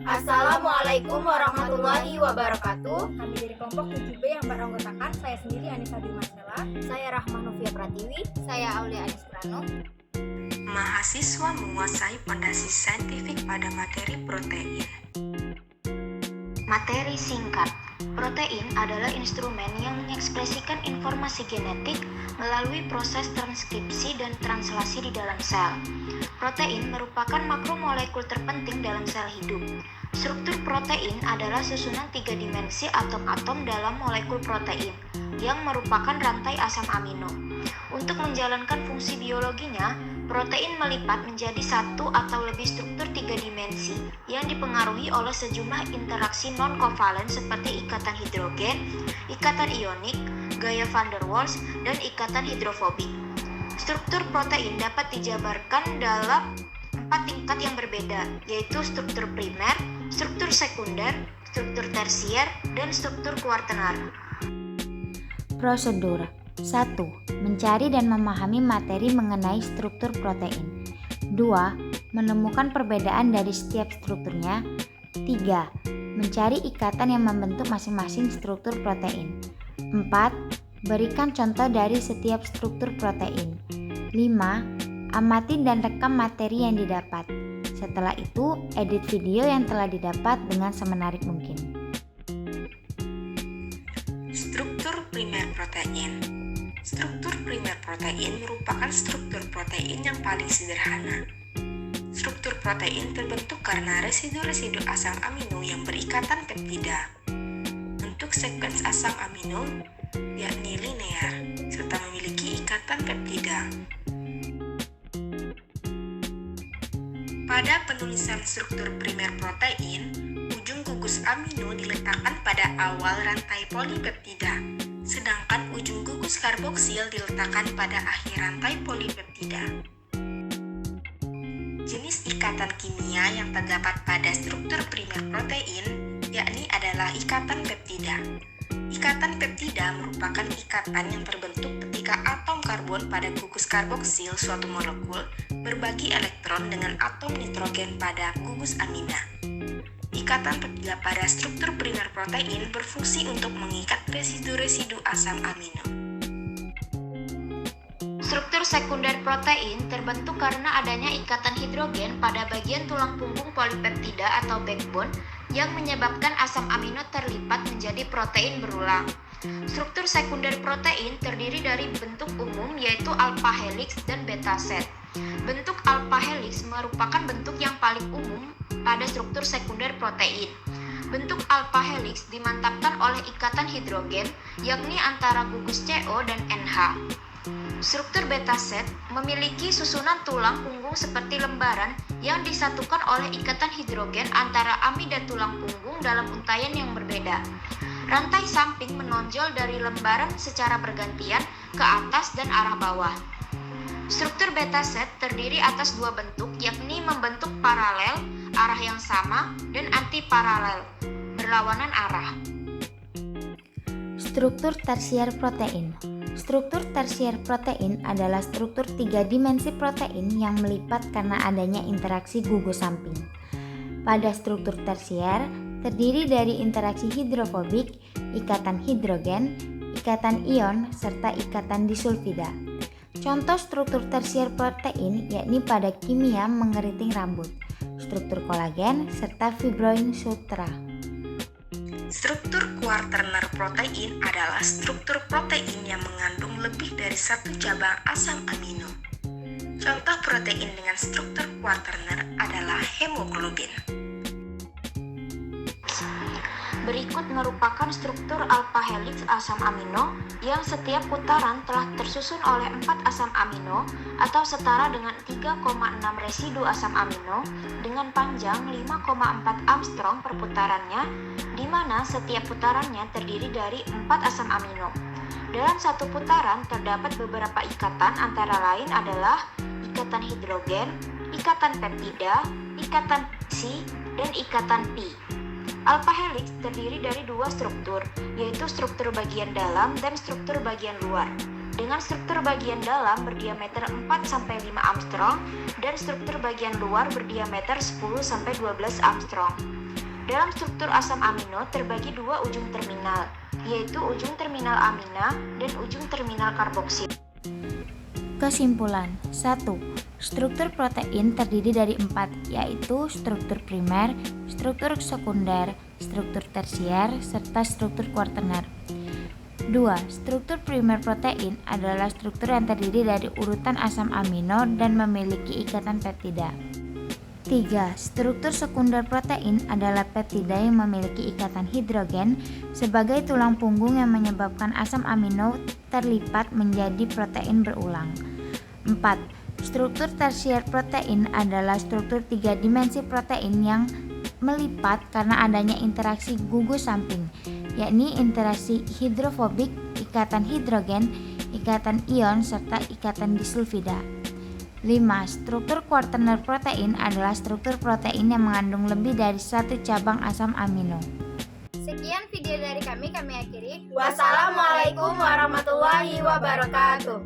Assalamualaikum warahmatullahi wabarakatuh. Kami dari kelompok 7B yang beranggotakan saya sendiri Anissa Dimasela, Saya Rahma Novia Pratiwi. Saya Aulia Adis Prano. Mahasiswa menguasai fondasi saintifik pada materi protein. Materi singkat. Protein adalah instrumen yang mengekspresikan informasi genetik melalui proses transkripsi dan translasi di dalam sel. Protein merupakan makromolekul terpenting dalam sel hidup. Struktur protein adalah susunan 3 dimensi atom-atom dalam molekul protein yang merupakan rantai asam amino. Untuk menjalankan fungsi biologinya, protein melipat menjadi satu atau lebih struktur 3 dimensi yang dipengaruhi oleh sejumlah interaksi non-kovalen seperti ikatan hidrogen, ikatan ionik, gaya van der Waals, dan ikatan hidrofobik. Struktur protein dapat dijabarkan dalam 4 tingkat yang berbeda, yaitu struktur primer, struktur sekunder, struktur tersier, dan struktur kuartenar. Prosedur 1. Mencari dan memahami materi mengenai struktur protein. 2. Menemukan perbedaan dari setiap strukturnya. 3. Mencari ikatan yang membentuk masing-masing struktur protein. 4. Berikan contoh dari setiap struktur protein. 5. Amati dan rekam materi yang didapat. Setelah itu, edit video yang telah didapat dengan semenarik mungkin. Struktur primer protein. Struktur primer protein merupakan struktur protein yang paling sederhana. Struktur protein terbentuk karena residu-residu asam amino yang berikatan peptida. Bentuk sekuens asam amino yakni linear serta memiliki ikatan peptida. Pada penulisan struktur primer protein, ujung gugus amino diletakkan pada awal rantai polipeptida, sedangkan ujung gugus karboksil diletakkan pada akhir rantai polipeptida. Jenis ikatan kimia yang terdapat pada struktur primer protein yakni adalah ikatan peptida. Ikatan peptida merupakan ikatan yang terbentuk ketika atom karbon pada gugus karboksil suatu molekul berbagi elektron dengan atom nitrogen pada gugus amina. Ikatan peptida pada struktur primer protein berfungsi untuk mengikat residu-residu asam amino. Struktur sekunder protein terbentuk karena adanya ikatan hidrogen pada bagian tulang punggung polipeptida atau backbone yang menyebabkan asam amino terlipat menjadi protein berulang. Struktur sekunder protein terdiri dari bentuk umum yaitu alpha helix dan beta set. Bentuk alpha helix merupakan bentuk yang paling umum pada struktur sekunder protein. Bentuk alpha helix dimantapkan oleh ikatan hidrogen yakni antara gugus CO dan NH. Struktur beta set memiliki susunan tulang punggung seperti lembaran yang disatukan oleh ikatan hidrogen antara amida tulang punggung dalam untaian yang berbeda. Rantai samping menonjol dari lembaran secara bergantian ke atas dan arah bawah. Struktur beta set terdiri atas 2 bentuk yakni membentuk paralel, arah yang sama, dan antiparalel, berlawanan arah. Struktur tersier protein. Struktur tersier protein adalah struktur 3 dimensi protein yang melipat karena adanya interaksi gugus samping. Pada struktur tersier, terdiri dari interaksi hidrofobik, ikatan hidrogen, ikatan ion, serta ikatan disulfida. Contoh struktur tersier protein yakni pada kimia mengeriting rambut, struktur kolagen, serta fibroin sutra. Struktur kuartener protein adalah struktur protein yang mengandung lebih dari 1 cabang asam amino. Contoh protein dengan struktur kuartener adalah hemoglobin. Berikut merupakan struktur alpha helix asam amino yang setiap putaran telah tersusun oleh 4 asam amino atau setara dengan 3,6 residu asam amino dengan panjang 5,4 Armstrong per putarannya, di mana setiap putarannya terdiri dari 4 asam amino. Dalam satu putaran terdapat beberapa ikatan antara lain adalah ikatan hidrogen, ikatan peptida, ikatan C, dan ikatan pi. Alpha helix terdiri dari 2 struktur, yaitu struktur bagian dalam dan struktur bagian luar. dengan struktur bagian dalam berdiameter 4-5 Armstrong dan struktur bagian luar berdiameter 10-12 Armstrong. Dalam struktur asam amino terbagi dua ujung terminal, yaitu ujung terminal amina dan ujung terminal karboksil. Kesimpulan 1. Struktur protein terdiri dari 4, yaitu struktur primer, struktur sekunder, struktur tersier, serta struktur kuartener. 2. Struktur primer protein adalah struktur yang terdiri dari urutan asam amino dan memiliki ikatan peptida. 3. Struktur sekunder protein adalah peptida yang memiliki ikatan hidrogen sebagai tulang punggung yang menyebabkan asam amino terlipat menjadi protein berulang. 4. Struktur tersier protein adalah struktur 3 dimensi protein yang melipat karena adanya interaksi gugus samping, yakni interaksi hidrofobik, ikatan hidrogen, ikatan ion, serta ikatan disulfida. 5. Struktur kuartener protein adalah struktur protein yang mengandung lebih dari satu cabang asam amino. Sekian video dari kami akhiri. Wassalamualaikum warahmatullahi wabarakatuh.